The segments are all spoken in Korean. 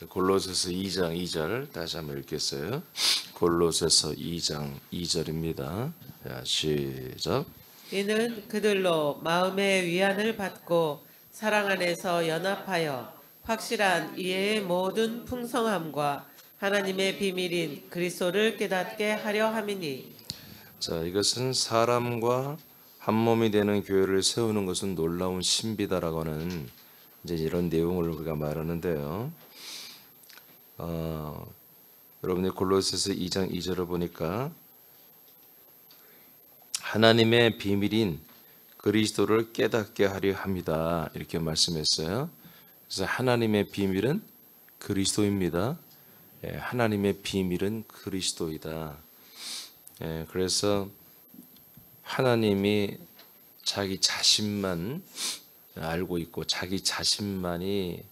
골로새서 2장 2절 다시 한번 읽겠어요. 골로새서 2장 2절입니다. 자, 시작. 이는 그들로 마음의 위안을 받고 사랑 안에서 연합하여 확실한 이해의 모든 풍성함과 하나님의 비밀인 그리스도를 깨닫게 하려 함이니. 자, 이것은 사람과 한 몸이 되는 교회를 세우는 것은 놀라운 신비다라고 하는 이제 이런 내용을 우리가 말하는데요. 여러분이 골로새서 2장 2절을 보니까 하나님의 비밀인 그리스도를 깨닫게 하려 합니다. 이렇게 말씀했어요. 그래서 하나님의 비밀은 그리스도입니다. 하나님의 비밀은 그리스도이다. 그래서 하나님이 자기 자신만 알고 있고 자기 자신만이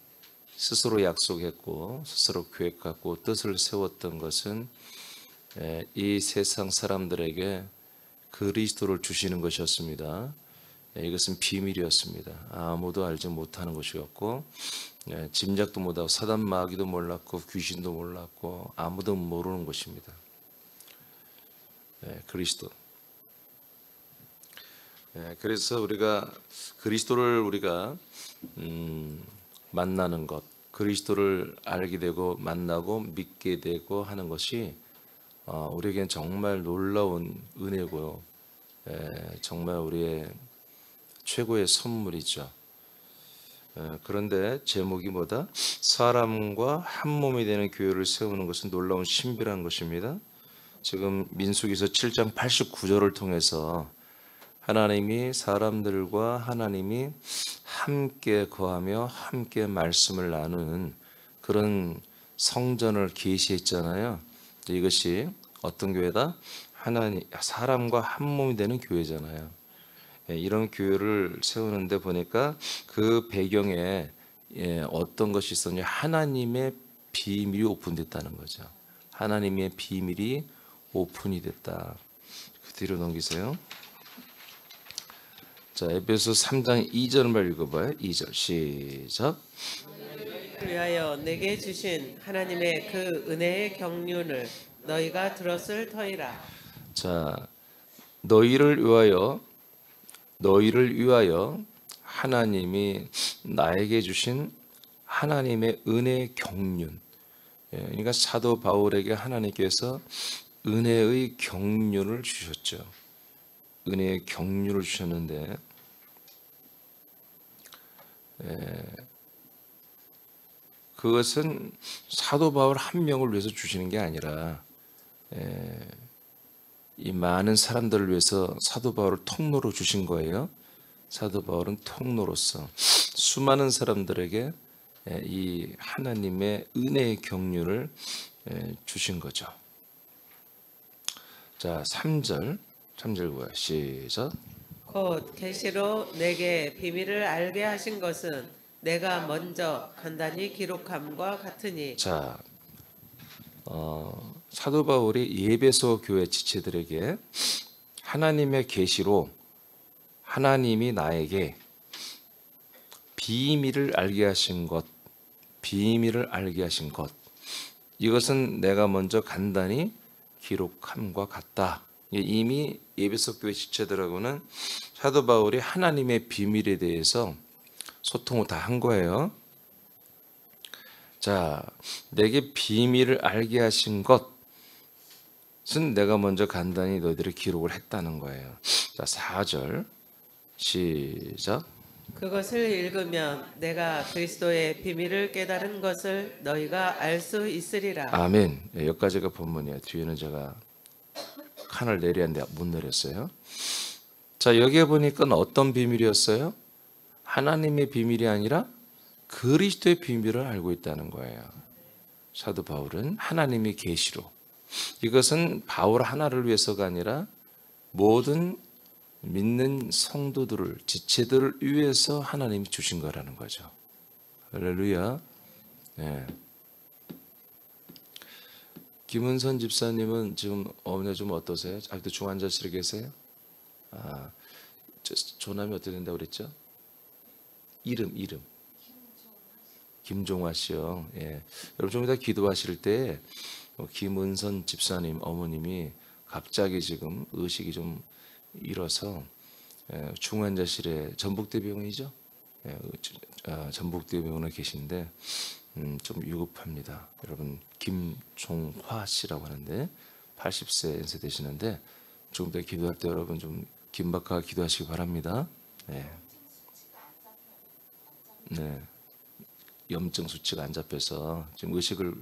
스스로 약속했고 스스로 계획하고 뜻을 세웠던 것은 이 세상 사람들에게 그리스도를 주시는 것이었습니다. 이것은 비밀이었습니다. 아무도 알지 못하는 것이었고 짐작도 못하고 사단 마귀도 몰랐고 귀신도 몰랐고 아무도 모르는 것입니다. 그리스도. 그래서 우리가 그리스도를 만나는 것, 그리스도를 알게 되고 만나고 믿게 되고 하는 것이 우리에겐 정말 놀라운 은혜고요. 정말 우리의 최고의 선물이죠. 그런데 제목이 뭐다? 사람과 한 몸이 되는 교회를 세우는 것은 놀라운 신비라는 것입니다. 지금 민수기서 7장 89절을 통해서 하나님이 사람들과 하나님이 함께 거하며 함께 말씀을 나누는 그런 성전을 계시했잖아요. 이것이 어떤 교회다? 사람과 한 몸이 되는 교회잖아요. 이런 교회를 세우는데 보니까 그 배경에 어떤 것이 있었냐? 하나님의 비밀이 오픈됐다는 거죠. 하나님의 비밀이 오픈이 됐다. 그 뒤로 넘기세요. 자, 에베소 3장 2절을 읽어봐요. 2절 시작. 위하여 내게 주신 하나님의 그 은혜의 경륜을 너희가 들었을 터이라. 자, 너희를 위하여 하나님이 나에게 주신 하나님의 은혜의 경륜. 그러니까 사도 바울에게 하나님께서 은혜의 경륜을 주셨죠. 은혜의 경륜을 주셨는데 그것은 사도 바울 한 명을 위해서 주시는 게 아니라 이 많은 사람들을 위해서 사도 바울을 통로로 주신 거예요. 사도 바울은 통로로서 수많은 사람들에게 이 하나님의 은혜의 경륜을 주신 거죠. 자, 3절 보여. 시작. 곧 계시로 내게 비밀을 알게 하신 것은 내가 먼저 간단히 기록함과 같으니. 자, 사도 바울이 예배소 교회 지체들에게 하나님의 계시로 하나님이 나에게 비밀을 알게 하신 것, 이것은 내가 먼저 간단히 기록함과 같다. 이미 예배소 교회 지체들하고는 사도 바울이 하나님의 비밀에 대해서 소통을 다 한 거예요. 자, 내게 비밀을 알게 하신 것은 내가 먼저 간단히 너희들이 기록을 했다는 거예요. 자, 4절 시작. 그것을 읽으면 내가 그리스도의 비밀을 깨달은 것을 너희가 알 수 있으리라. 아멘. 여기까지가 본문이에요. 뒤에는 제가 칸을 내려야 하는데 못 내렸어요. 자, 여기에 보니까 어떤 비밀이었어요? 하나님의 비밀이 아니라 그리스도의 비밀을 알고 있다는 거예요. 사도 바울은 하나님의 계시로. 이것은 바울 하나를 위해서가 아니라 모든 믿는 성도들을, 지체들을 위해서 하나님이 주신 거라는 거죠. 할렐루야. 네. 김은선 집사님은 지금 어머니 좀 어떠세요? 아직도 중환자실에 계세요? 조남이 어떻게 된다고 그랬죠? 이름 김종화 씨요. 예. 여러분 좀 이따 기도하실 때 김은선 집사님 어머님이 갑자기 지금 의식이 좀 잃어서 중환자실에 전북대병원이죠. 전북대병원에 계신데 좀 위급합니다. 여러분 김종화 씨라고 하는데 80세 연세 되시는데 조금 더 기도할 때 여러분 좀 긴박하게 기도하시기 바랍니다. 네. 네. 염증 수치가 안 잡혀서 지금 의식을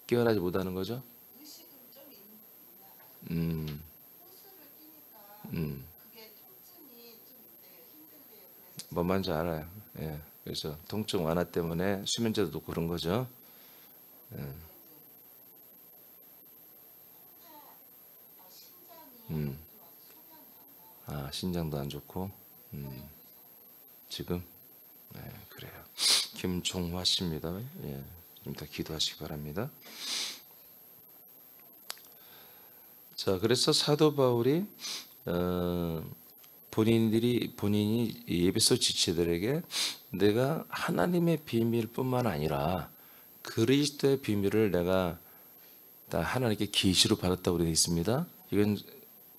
깨어나지 못하는 거죠? 음. 뭔 말인지 알아요. 예. 그래서 통증 완화 때문에 수면제도 놓고 그런 거죠. 예. 신장도 안 좋고. 지금 그래요. 김종화 씨입니다. 예. 좀 더 기도하시기 바랍니다. 자, 그래서 사도 바울이 본인이 에베소 지체들에게 내가 하나님의 비밀뿐만 아니라 그리스도의 비밀을 내가 다 하나님께 계시로 받았다고 되어 있습니다. 이건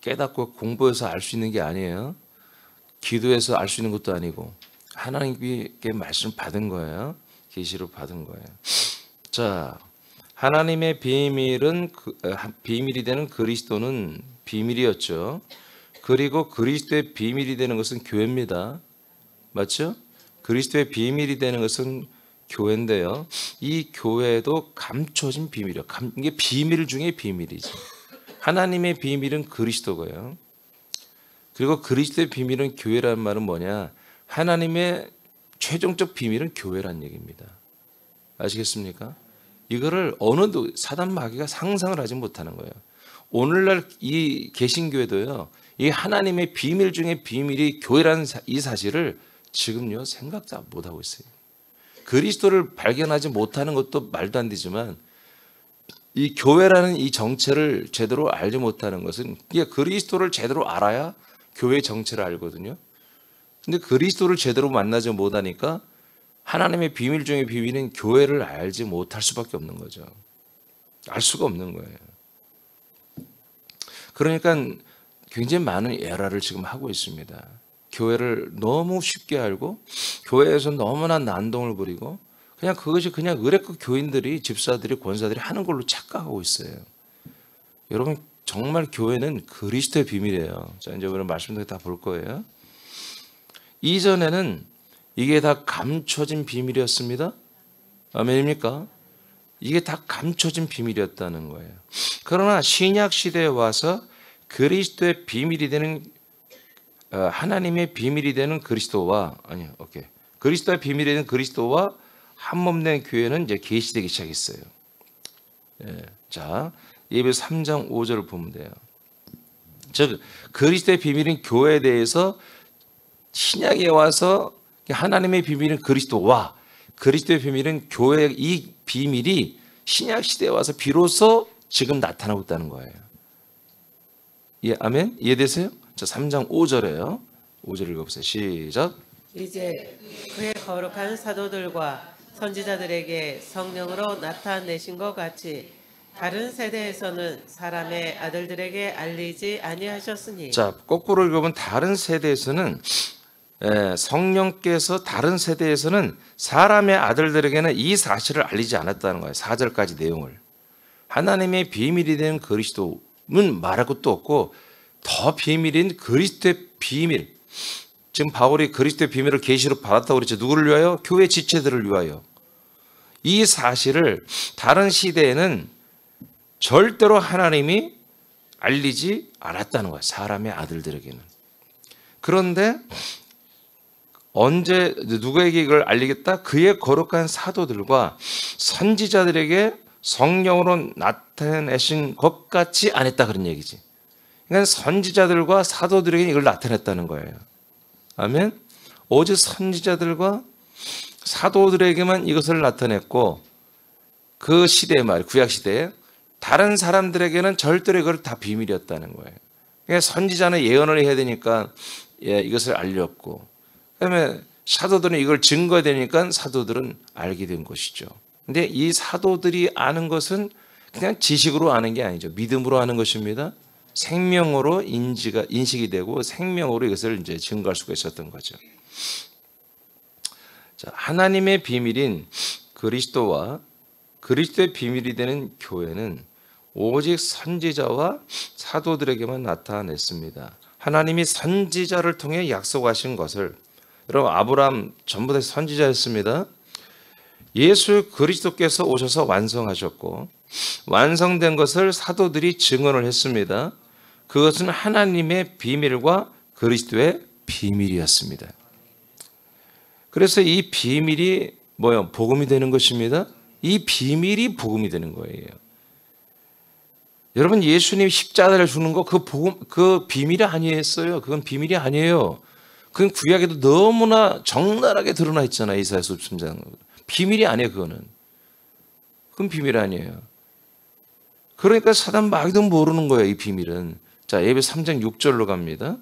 깨닫고 공부해서 알 수 있는 게 아니에요. 기도해서 알 수 있는 것도 아니고 하나님께 말씀 받은 거예요. 계시로 받은 거예요. 자, 하나님의 비밀은 비밀이 되는 그리스도는 비밀이었죠. 그리고 그리스도의 비밀이 되는 것은 교회입니다. 맞죠? 그리스도의 비밀이 되는 것은 교회인데요. 이 교회도 감춰진 비밀이에요. 이게 비밀 중에 비밀이죠. 하나님의 비밀은 그리스도고요. 그리고 그리스도의 비밀은 교회라는 말은 뭐냐? 하나님의 최종적 비밀은 교회란 얘기입니다. 아시겠습니까? 이거를 어느 사단 마귀가 상상을 하지 못하는 거예요. 오늘날 이 개신교회도요. 이 하나님의 비밀 중에 비밀이 교회라는 이 사실을 지금요 생각도 못하고 있어요. 그리스도를 발견하지 못하는 것도 말도 안 되지만 이 교회라는 이 정체를 제대로 알지 못하는 것은 이게 그리스도를 제대로 알아야 교회의 정체를 알거든요. 근데 그리스도를 제대로 만나지 못하니까 하나님의 비밀 중에 비밀인 교회를 알지 못할 수밖에 없는 거죠. 알 수가 없는 거예요. 그러니까 굉장히 많은 에러를 지금 하고 있습니다. 교회를 너무 쉽게 알고 교회에서 너무나 난동을 부리고 그냥 그것이 그냥 의례급 교인들이 집사들이 권사들이 하는 걸로 착각하고 있어요. 여러분 정말 교회는 그리스도의 비밀이에요. 자, 이제 오늘 말씀들 다 볼 거예요. 이전에는 이게 다 감춰진 비밀이었습니다. 아멘입니까? 이게 다 감춰진 비밀이었다는 거예요. 그러나 신약 시대에 와서 그리스도의 비밀이 되는 하나님의 비밀이 되는 그리스도와 그리스도의 비밀이 되는 그리스도와 한 몸 된 교회는 이제 계시되기 시작했어요. 예. 자, 예배소 3장 5절을 보면 돼요. 즉 그리스도의 비밀인 교회에 대해서 신약에 와서 하나님의 비밀은 그리스도와 그리스도의 비밀은 교회 이 비밀이 신약 시대에 와서 비로소 지금 나타나고 있다는 거예요. 예, 아멘? 이해되세요? 자, 3장 5절에요. 5절 읽어보세요. 시작. 이제 그의 거룩한 사도들과 선지자들에게 성령으로 나타내신 것 같이 다른 세대에서는 사람의 아들들에게 알리지 아니하셨으니. 자, 거꾸로 읽으면 다른 세대에서는 성령께서 다른 세대에서는 사람의 아들들에게는 이 사실을 알리지 않았다는 거예요. 4절까지 내용을. 하나님의 비밀이 된 그리스도는 말할 것도 없고 더 비밀인 그리스도의 비밀. 지금 바울이 그리스도의 비밀을 계시로 받았다고 그랬죠. 누구를 위하여? 교회 지체들을 위하여. 이 사실을 다른 시대에는 절대로 하나님이 알리지 않았다는 거예요. 사람의 아들들에게는. 그런데 언제 누구에게 이걸 알리겠다? 그의 거룩한 사도들과 선지자들에게 성령으로 나타내신 것 같이 안 했다 그런 얘기지. 그러니까 선지자들과 사도들에게 이걸 나타냈다는 거예요. 아멘. 오직 선지자들과 사도들에게만 이것을 나타냈고 그 시대에 말 구약 시대에 다른 사람들에게는 절대로 이걸 다 비밀이었다는 거예요. 그러니까 선지자는 예언을 해야 되니까 이것을 알렸고 그다음에 사도들은 이걸 증거되니까 사도들은 알게 된 것이죠. 근데 이 사도들이 아는 것은 그냥 지식으로 아는 게 아니죠. 믿음으로 아는 것입니다. 생명으로 인식이 되고 생명으로 이것을 이제 증거할 수가 있었던 거죠. 자, 하나님의 비밀인 그리스도와 그리스도의 비밀이 되는 교회는 오직 선지자와 사도들에게만 나타냈습니다. 하나님이 선지자를 통해 약속하신 것을, 여러분 아브라함 전부 다 선지자였습니다. 예수 그리스도께서 오셔서 완성하셨고 완성된 것을 사도들이 증언을 했습니다. 그것은 하나님의 비밀과 그리스도의 비밀이었습니다. 그래서 이 비밀이 뭐요? 복음이 되는 것입니다. 이 비밀이 복음이 되는 거예요. 여러분 예수님이 십자가를 주는 거 그 복음, 그 비밀이 아니었어요. 그건 비밀이 아니에요. 그건 구약에도 너무나 적나라하게 드러나 있잖아요. 이사야서 53장. 비밀이 아니에요. 그거는. 그건 비밀 아니에요. 그러니까 사단 마귀도 모르는 거예요. 이 비밀은. 자, 예배 3장 6절로 갑니다.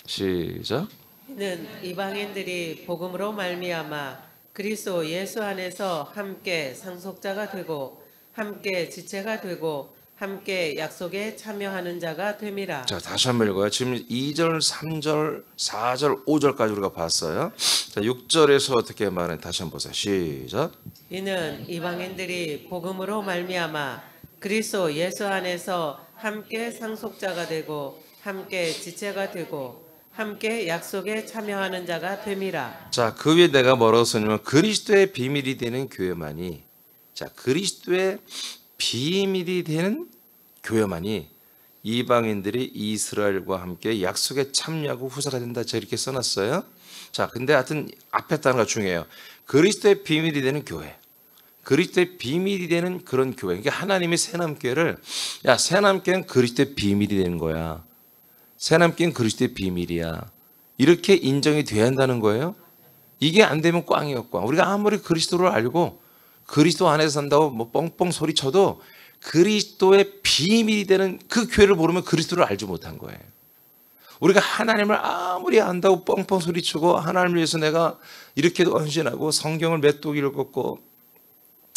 시작. 이는 이방인들이 복음으로 말미암아 그리스도 예수 안에서 함께 상속자가 되고 함께 지체가 되고 함께 약속에 참여하는 자가 됨이라. 자, 다시 한번 읽어요. 지금 2절, 3절, 4절, 5절까지 우리가 봤어요. 자, 6절에서 어떻게 말해? 다시 한번 보세요. 시작. 이는 이방인들이 복음으로 말미암아 그리스도 예수 안에서 함께 상속자가 되고 함께 지체가 되고 함께 약속에 참여하는 자가 됨이라. 자, 그 위에 내가 뭐라고 썼냐면 그리스도의 비밀이 되는 교회만이, 자, 그리스도의 비밀이 되는 교회만이 이방인들이 이스라엘과 함께 약속에 참여하고 후사가 된다. 제가 이렇게 써놨어요. 자, 근데 하여튼 앞에 단어가 중요해요. 그리스도의 비밀이 되는 교회, 그리스도의 비밀이 되는 그런 교회. 그러니까 하나님의 새남교회를, 야, 새남교회는 그리스도의 비밀이 되는 거야. 새남교회는 그리스도의 비밀이야. 이렇게 인정이 돼야 한다는 거예요. 이게 안 되면 꽝이에요, 꽝. 우리가 아무리 그리스도를 알고 그리스도 안에서 산다고 뭐 뻥뻥 소리쳐도 그리스도의 비밀이 되는 그 교회를 모르면 그리스도를 알지 못한 거예요. 우리가 하나님을 아무리 안다고 뻥뻥 소리치고 하나님을 위해서 내가 이렇게도 헌신하고 성경을 몇 독 읽었고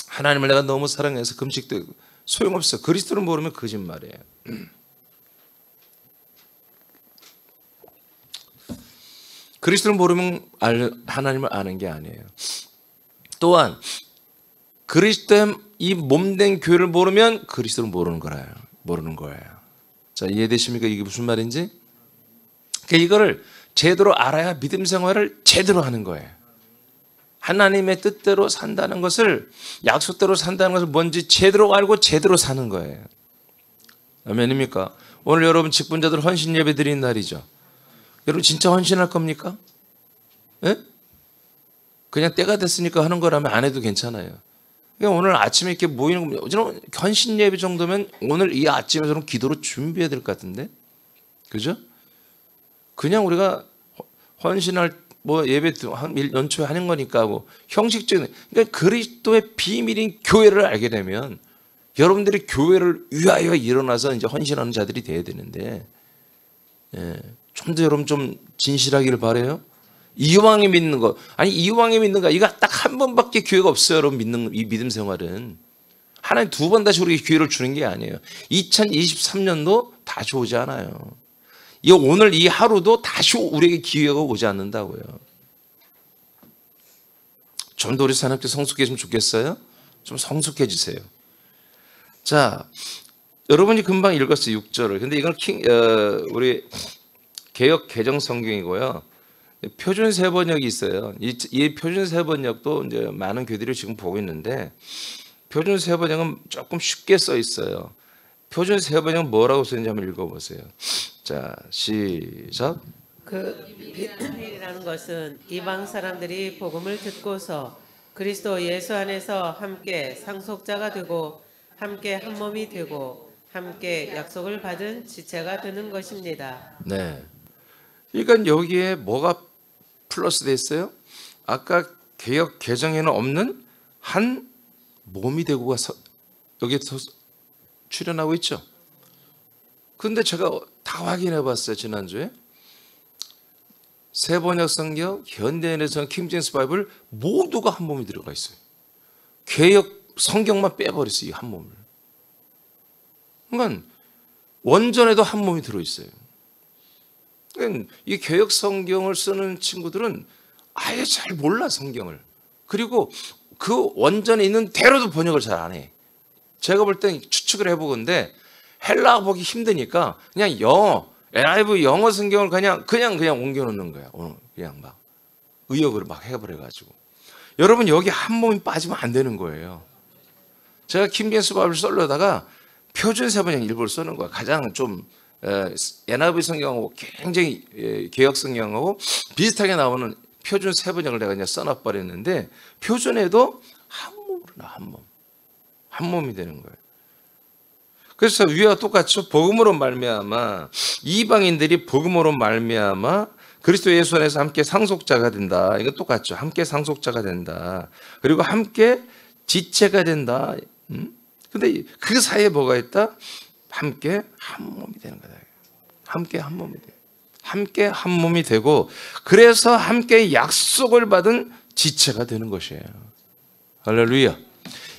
하나님을 내가 너무 사랑해서 금식도 하고 소용없어. 그리스도를 모르면 거짓말이에요. 그리스도를 모르면 하나님을 아는 게 아니에요. 또한 그리스도의 이 몸된 교회를 모르면 그리스도를 모르는 거예요. 자, 이해되십니까? 이게 무슨 말인지? 그러니까 이거를 제대로 알아야 믿음 생활을 제대로 하는 거예요. 하나님의 뜻대로 산다는 것을, 약속대로 산다는 것을 뭔지 제대로 알고 제대로 사는 거예요. 아멘입니까? 오늘 여러분 직분자들 헌신 예배 드리는 날이죠. 여러분 진짜 헌신할 겁니까? 예? 그냥 때가 됐으니까 하는 거라면 안 해도 괜찮아요. 그러니까 오늘 아침에 이렇게 모이는 거, 저는 헌신 예배 정도면 오늘 이 아침에 저는 기도로 준비해야 될 것 같은데, 그죠? 그냥 우리가 헌신할 뭐 예배 연초에 하는 거니까 하고 형식적인, 그러니까 그리스도의 비밀인 교회를 알게 되면 여러분들이 교회를 위하여 일어나서 이제 헌신하는 자들이 돼야 되는데, 예, 좀 더 여러분 좀 진실하기를 바라요. 이왕에 믿는 거, 아니 이왕에 믿는 거, 이거 딱 한 번밖에 기회가 없어요. 여러분 믿는 이 믿음 생활은 하나님 두 번 다시 우리에게 기회를 주는 게 아니에요. 2023년도 다시 오지 않아요. 이 오늘 이 하루도 다시 우리에게 기회가 오지 않는다고요. 좀 더 우리 사람들 성숙해지면 좋겠어요? 좀 성숙해지세요. 자, 여러분이 금방 읽었어요. 6절을. 근데 이건 우리 개역 개정 성경이고요. 표준 세번역이 있어요. 이 표준 세번역도 이제 많은 교회들이 지금 보고 있는데, 표준 세번역은 조금 쉽게 써 있어요. 표준 세번역 뭐라고 쓰는지 한번 읽어보세요. 자, 시작. 그 비밀이라는 것은 이방 사람들이 복음을 듣고서 그리스도 예수 안에서 함께 상속자가 되고 함께 한 몸이 되고 함께 약속을 받은 지체가 되는 것입니다. 네. 그러니까 여기에 뭐가 플러스 됐어요? 아까 개역 개정에는 없는 한 몸이 되고가 여기에 출연하고 있죠. 근데 제가 다 확인해 봤어요, 지난주에. 세번역 성경, 현대인에서는 킹제임스 바이블 모두가 한 몸이 들어가 있어요. 개역 성경만 빼버렸어요. 이 한 몸을. 그러니까 원전에도 한 몸이 들어있어요. 그러니까 이 개역 성경을 쓰는 친구들은 아예 잘 몰라 성경을. 그리고 그 원전에 있는 대로도 번역을 잘 안 해. 제가 볼 땐 추측을 해보건데 헬라어 보기 힘드니까 그냥 영어, NIV 영어 성경을 그냥 옮겨놓는 거야. 그냥 막 의역을 막 해버려가지고. 여러분 여기 한 몸이 빠지면 안 되는 거예요. 제가 킹제임스 바이블 썰려다가 표준 세번역 일부를 쓰는 거야. 가장 좀 NIV 성경하고 굉장히 개역 성경하고 비슷하게 나오는 표준 세번역을 내가 그냥 써놔버렸는데 표준에도 한 몸으로 나 한 몸. 한 몸이 되는 거예요. 그래서 위와 똑같죠. 복음으로 말미암아 이방인들이 복음으로 말미암아 그리스도 예수 안에서 함께 상속자가 된다. 이거 똑같죠. 함께 상속자가 된다. 그리고 함께 지체가 된다. 근데 그 사이에 뭐가 있다? 함께 한 몸이 되는 거다. 함께 한 몸이 돼. 함께 한 몸이 되고 그래서 함께 약속을 받은 지체가 되는 것이에요. 할렐루야.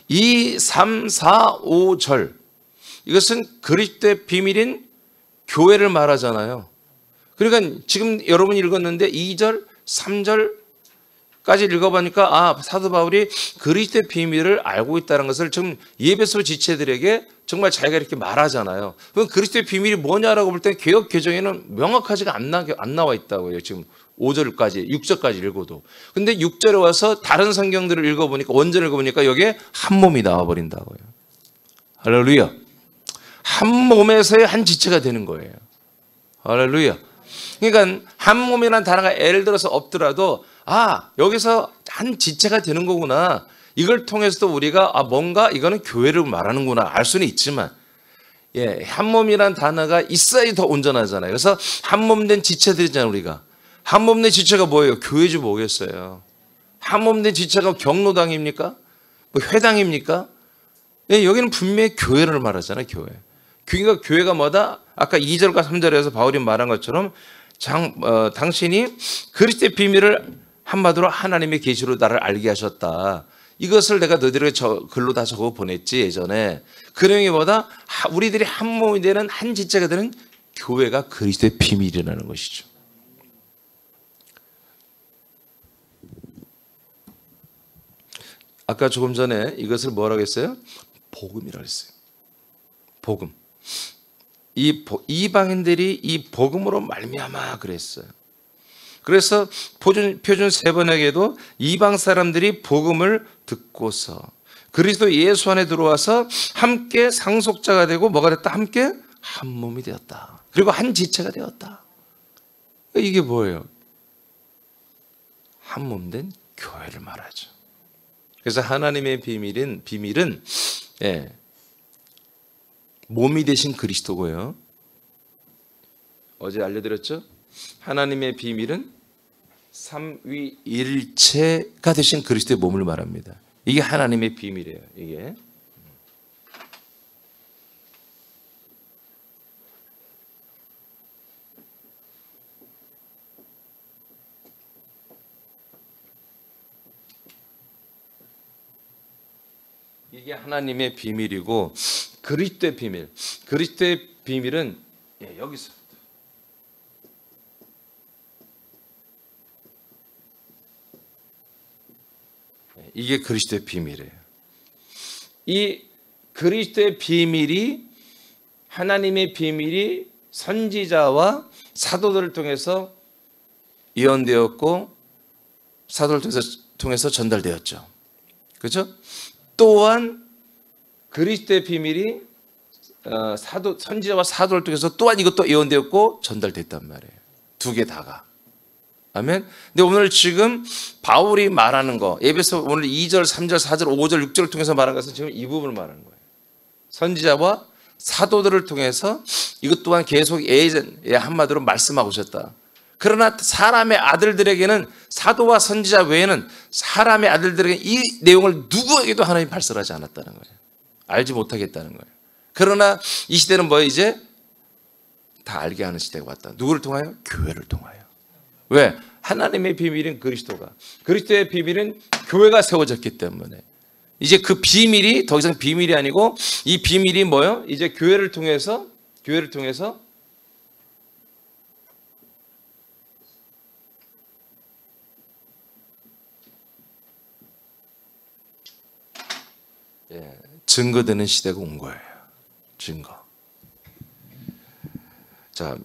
2, 3, 4, 5절 이것은 그리스도의 비밀인 교회를 말하잖아요. 그러니까 지금 여러분이 읽었는데 2절, 3절까지 읽어보니까 사도 바울이 그리스도의 비밀을 알고 있다는 것을 지금 예배소 지체들에게 정말 자기가 이렇게 말하잖아요. 그럼 그리스도의 비밀이 뭐냐라고 볼 때 개역 개정에는 명확하지가 안 나와 있다고요. 지금 5절까지, 6절까지 읽어도. 근데 6절에 와서 다른 성경들을 읽어보니까, 원전을 읽어보니까 여기에 한 몸이 나와버린다고요. 할렐루야. 한 몸에서의 한 지체가 되는 거예요. 할렐루야. 그러니까 한 몸이라는 단어가 예를 들어서 없더라도 여기서 한 지체가 되는 거구나. 이걸 통해서도 우리가 뭔가 이거는 교회를 말하는구나 알 수는 있지만 한 몸이라는 단어가 있어야 더 온전하잖아요. 그래서 한 몸 된 지체들이잖아요. 우리가. 한 몸 된 지체가 뭐예요? 교회지 뭐겠어요. 한 몸 된 지체가 경로당입니까? 뭐 회당입니까? 여기는 분명히 교회를 말하잖아요. 그러니까 교회가 뭐다? 아까 2절과 3절에서 바울이 말한 것처럼 당신이 그리스도의 비밀을 한마디로 하나님의 계시로 나를 알게 하셨다. 이것을 내가 너희들에게 글로 다 적어 보냈지 예전에. 그 내용이 뭐다? 우리들이 한 몸이 되는 한 지체가 되는 교회가 그리스도의 비밀이라는 것이죠. 아까 조금 전에 이것을 뭐라고 했어요? 복음이라고 했어요. 복음. 이방인들이 이 복음으로 말미암아 그랬어요. 그래서 표준 세번역에도 이방 사람들이 복음을 듣고서 그리스도 예수 안에 들어와서 함께 상속자가 되고 뭐가 됐다? 함께 한 몸이 되었다. 그리고 한 지체가 되었다. 이게 뭐예요? 한 몸 된 교회를 말하죠. 그래서 하나님의 비밀은 몸이 되신 그리스도고요. 어제 알려드렸죠? 하나님의 비밀은 삼위일체가 되신 그리스도의 몸을 말합니다. 이게 하나님의 비밀이에요. 이게 하나님의 비밀이고 그리스도의 비밀. 그리스도의 비밀은 여기서 이게 그리스도의 비밀이에요. 이 그리스도의 비밀이 하나님의 비밀이 선지자와 사도들을 통해서 예언되었고 사도를 통해서 전달되었죠. 그렇죠? 또한 그리스도의 비밀이 선지자와 사도를 통해서 또한 이것도 예언되었고 전달됐단 말이에요. 두 개 다가. 아멘. 근데 오늘 지금 바울이 말하는 거, 에베소 오늘 2절, 3절, 4절, 5절, 6절을 통해서 말하는 것은 지금 이 부분을 말하는 거예요. 선지자와 사도들을 통해서 이것 또한 계속 한마디로 말씀하고 오셨다. 그러나 사람의 아들들에게는 사도와 선지자 외에는 사람의 아들들에게 이 내용을 누구에게도 하나님이 발설하지 않았다는 거예요. 알지 못하겠다는 거예요. 그러나 이 시대는 뭐예요? 이제 다 알게 하는 시대가 왔다. 누구를 통하여? 교회를 통하여. 왜? 하나님의 비밀인 그리스도가, 그리스도의 비밀은 교회가 세워졌기 때문에 이제 그 비밀이 더 이상 비밀이 아니고 이 비밀이 뭐예요? 이제 교회를 통해서 증거되는 시대가 온 거예요. 증거. 자,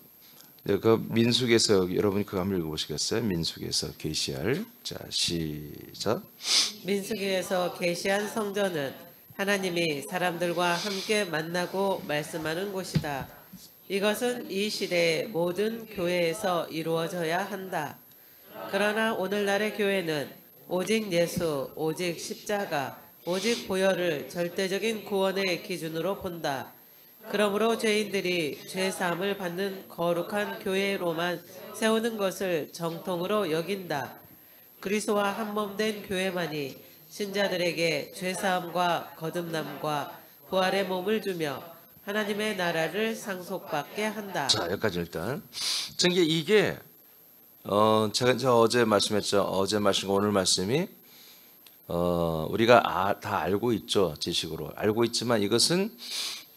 그 민수기에서 여러분이 그거 한번 읽어보시겠어요? 민수기에서 계시할. 자, 시작. 민수기에서 계시한 성전은 하나님이 사람들과 함께 만나고 말씀하는 곳이다. 이것은 이 시대의 모든 교회에서 이루어져야 한다. 그러나 오늘날의 교회는 오직 예수, 오직 십자가, 오직 보혈을 절대적인 구원의 기준으로 본다. 그러므로 죄인들이 죄사함을 받는 거룩한 교회로만 세우는 것을 정통으로 여긴다. 그리스도와 한몸된 교회만이 신자들에게 죄사함과 거듭남과 부활의 몸을 주며 하나님의 나라를 상속받게 한다. 자, 여기까지 일단. 이게 제가 어제 말씀했죠. 어제 말씀과 오늘 말씀이 우리가 다 알고 있죠. 지식으로 알고 있지만 이것은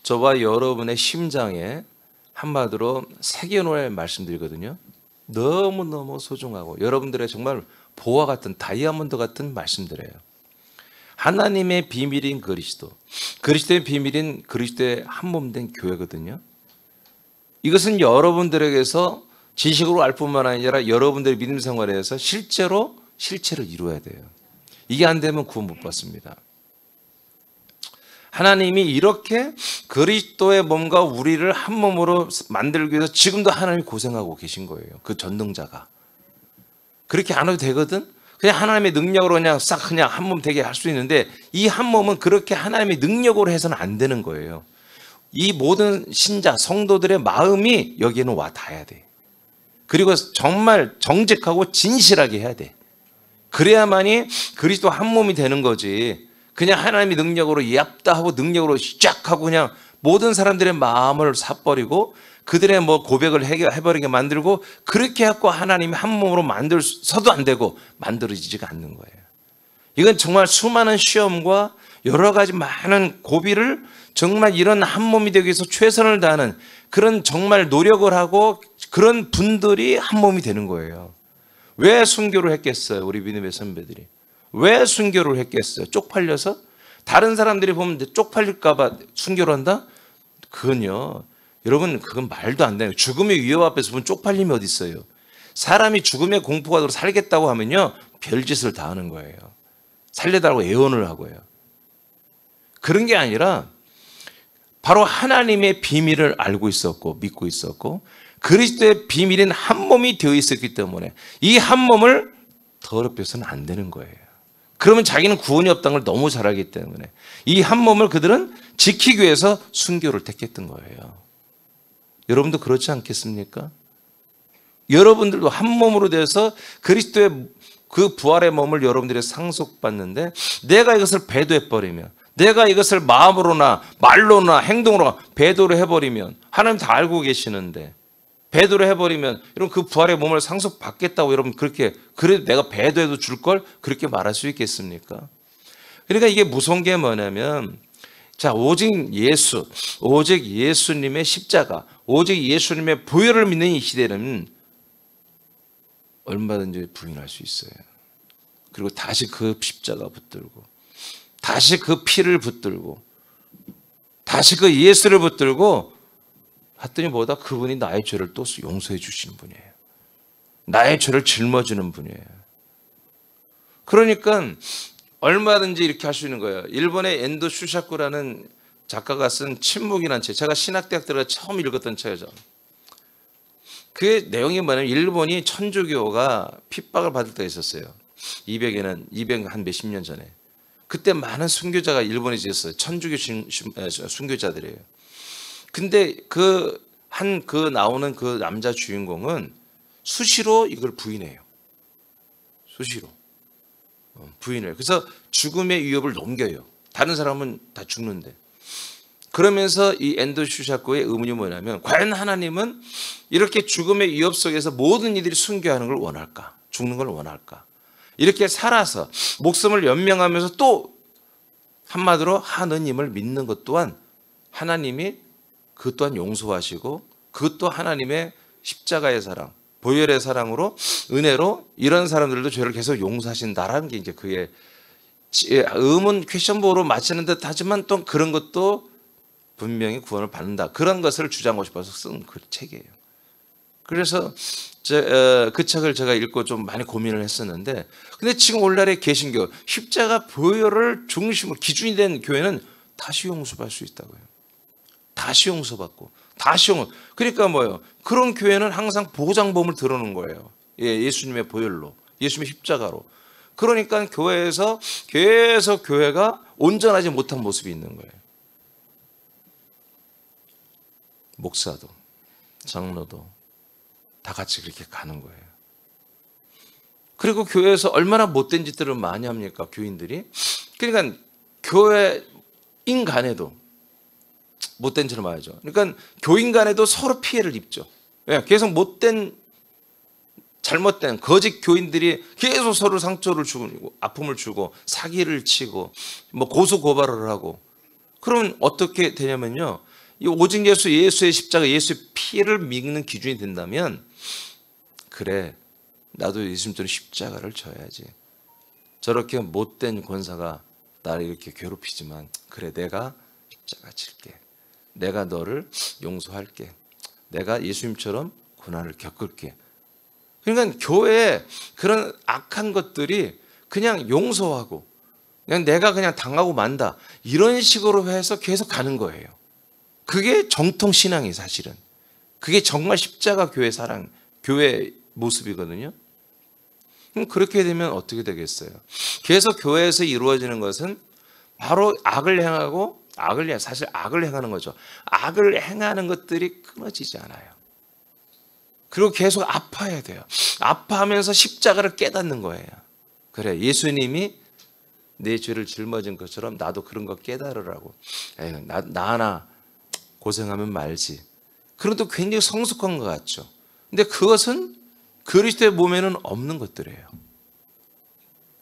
저와 여러분의 심장에 한마디로 새겨놓을 말씀들이거든요. 너무너무 소중하고 여러분들의 정말 보화 같은 다이아몬드 같은 말씀들이에요. 하나님의 비밀인 그리스도, 그리스도의 비밀인 그리스도의 한몸된 교회거든요. 이것은 여러분들에게서 지식으로 알 뿐만 아니라 여러분들의 믿음 생활에서 실체를 이루어야 돼요. 이게 안 되면 구원 못 받습니다. 하나님이 이렇게 그리스도의 몸과 우리를 한 몸으로 만들기 위해서 지금도 하나님이 고생하고 계신 거예요. 그 전능자가. 그렇게 안 해도 되거든? 그냥 하나님의 능력으로 그냥 한 몸 되게 할 수 있는데 이 한 몸은 그렇게 하나님의 능력으로 해서는 안 되는 거예요. 이 모든 신자, 성도들의 마음이 여기에는 와 닿아야 돼. 그리고 정말 정직하고 진실하게 해야 돼. 그래야만이 그리스도 한 몸이 되는 거지. 그냥 하나님의 능력으로 얍다 하고 능력으로 시작하고 그냥 모든 사람들의 마음을 사버리고 그들의 고백을 해버리게 만들고 그렇게 해갖고 하나님이 한 몸으로 만들어서도 안 되고 만들어지지가 않는 거예요. 이건 정말 수많은 시험과 여러 가지 많은 고비를 정말 이런 한 몸이 되기 위해서 최선을 다하는 그런 정말 노력을 하고 그런 분들이 한 몸이 되는 거예요. 왜 순교를 했겠어요? 우리 믿음의 선배들이. 왜 순교를 했겠어요? 쪽팔려서? 다른 사람들이 보면 쪽팔릴까 봐 순교를 한다? 그건요. 여러분 그건 말도 안 돼요. 죽음의 위협 앞에서 보면 쪽팔림이 어디 있어요? 사람이 죽음의 공포가 들어 살겠다고 하면요. 별짓을 다 하는 거예요. 살려달라고 애원을 하고요. 그런 게 아니라 바로 하나님의 비밀을 알고 있었고 믿고 있었고 그리스도의 비밀인 한 몸이 되어 있었기 때문에 이 한 몸을 더럽혀서는 안 되는 거예요. 그러면 자기는 구원이 없다는 걸 너무 잘 알기 때문에 이 한 몸을 그들은 지키기 위해서 순교를 택했던 거예요. 여러분도 그렇지 않겠습니까? 여러분들도 한 몸으로 돼서 그리스도의 그 부활의 몸을 여러분들이 상속받는데 내가 이것을 배도해버리면 내가 이것을 마음으로나 말로나 행동으로 배도를 해버리면 하나님 다 알고 계시는데 배도를 해버리면 여러분 그 부활의 몸을 상속받겠다고 여러분 그렇게 그래도 내가 배도해도 줄 걸 그렇게 말할 수 있겠습니까? 그러니까 이게 무서운 게 뭐냐면 자 오직 예수, 오직 예수님의 십자가, 오직 예수님의 보혈을 믿는 이 시대는 얼마든지 부인할 수 있어요. 그리고 다시 그 십자가 붙들고 다시 그 피를 붙들고 다시 그 예수를 붙들고 했더니 뭐다 그분이 나의 죄를 또 용서해 주시는 분이에요. 나의 죄를 짊어지는 분이에요. 그러니까 얼마든지 이렇게 할 수 있는 거예요. 일본의 엔도 슈샤쿠라는 작가가 쓴 침묵이라는 책, 제가 신학대학 들어가 처음 읽었던 책이죠. 그 내용이 뭐냐면 일본이 천주교가 핍박을 받을 때가 있었어요. 200 한 몇십 년 전에. 그때 많은 순교자가 일본에 있었어요. 천주교 순교자들이에요. 근데 그 나오는 그 남자 주인공은 수시로 이걸 부인해요. 수시로. 부인해요. 그래서 죽음의 위협을 넘겨요. 다른 사람은 다 죽는데. 그러면서 이 엔도 슈샤코의 의문이 뭐냐면 과연 하나님은 이렇게 죽음의 위협 속에서 모든 이들이 순교하는 걸 원할까? 죽는 걸 원할까? 이렇게 살아서 목숨을 연명하면서 또 한마디로 하느님을 믿는 것 또한 하나님이 그 또한 용서하시고 그것 또 하나님의 십자가의 사랑, 보혈의 사랑으로 은혜로 이런 사람들도 죄를 계속 용서하신다라는 게 이제 그의 의문 퀘션보로 맞히는 듯 하지만 또 그런 것도 분명히 구원을 받는다. 그런 것을 주장하고 싶어서 쓴 그 책이에요. 그래서 그 책을 제가 읽고 좀 많이 고민을 했었는데 근데 지금 오늘날의 개신교 십자가 보혈을 중심으로 기준이 된 교회는 다시 용서받을 수 있다고요. 다시 용서받고 다시 그러니까 뭐예요? 그런 교회는 항상 보장범을 들어놓은 거예요. 예수님의 보혈로, 예수님의 십자가로. 그러니까 교회에서 계속 교회가 온전하지 못한 모습이 있는 거예요. 목사도 장로도 다 같이 그렇게 가는 거예요. 그리고 교회에서 얼마나 못된 짓들을 많이 합니까? 교인들이. 그러니까 교회인 간에도 못된 짓을 많이 하죠. 그러니까 교인 간에도 서로 피해를 입죠. 계속 못된 잘못된 거짓 교인들이 계속 서로 상처를 주고 아픔을 주고 사기를 치고 뭐 고소 고발을 하고 그러면 어떻게 되냐면요. 이 오직 예수의 십자가, 예수의 피를 믿는 기준이 된다면 그래 나도 예수님처럼 십자가를 져야지. 저렇게 못된 권사가 나를 이렇게 괴롭히지만 그래 내가 십자가 질게. 내가 너를 용서할게. 내가 예수님처럼 고난을 겪을게. 그러니까 교회에 그런 악한 것들이 그냥 용서하고 그냥 내가 그냥 당하고 만다. 이런 식으로 해서 계속 가는 거예요. 그게 정통 신앙이 사실은. 그게 정말 십자가 교회 사랑, 교회 모습이거든요. 그럼 그렇게 되면 어떻게 되겠어요? 계속 교회에서 이루어지는 것은 바로 악을 행하고 사실 악을 행하는 거죠. 악을 행하는 것들이 끊어지지 않아요. 그리고 계속 아파야 돼요. 아파하면서 십자가를 깨닫는 거예요. 그래 예수님이 내 죄를 짊어진 것처럼 나도 그런 거 깨달으라고. 에휴, 나 하나 고생하면 말지. 그런 것도 굉장히 성숙한 것 같죠. 근데 그것은 그리스도의 몸에는 없는 것들이에요.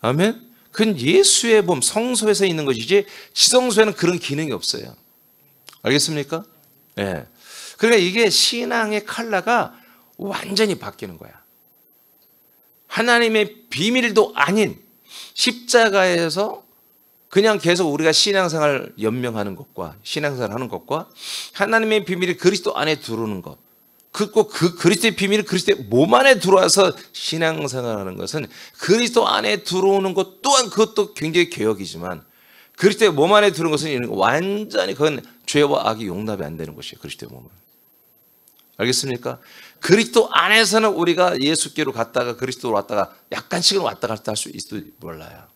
아멘? 그건 예수의 몸, 성소에서 있는 것이지 지성소에는 그런 기능이 없어요. 알겠습니까? 예. 그러니까 이게 신앙의 컬러가 완전히 바뀌는 거야. 하나님의 비밀도 아닌 십자가에서 그냥 계속 우리가 신앙생활 연명하는 것과 신앙생활 하는 것과 하나님의 비밀이 그리스도 안에 들어오는 것, 그 그리스도의 비밀이 그리스도의 몸 안에 들어와서 신앙생활하는 것은 그리스도 안에 들어오는 것 또한 그것도 굉장히 개혁이지만 그리스도의 몸 안에 들어오는 것은 완전히 그건 죄와 악이 용납이 안 되는 것이에요. 그리스도의 몸은. 알겠습니까? 그리스도 안에서는 우리가 예수께로 갔다가 그리스도로 왔다가 약간씩은 왔다 갔다 할 수 있을지 몰라요.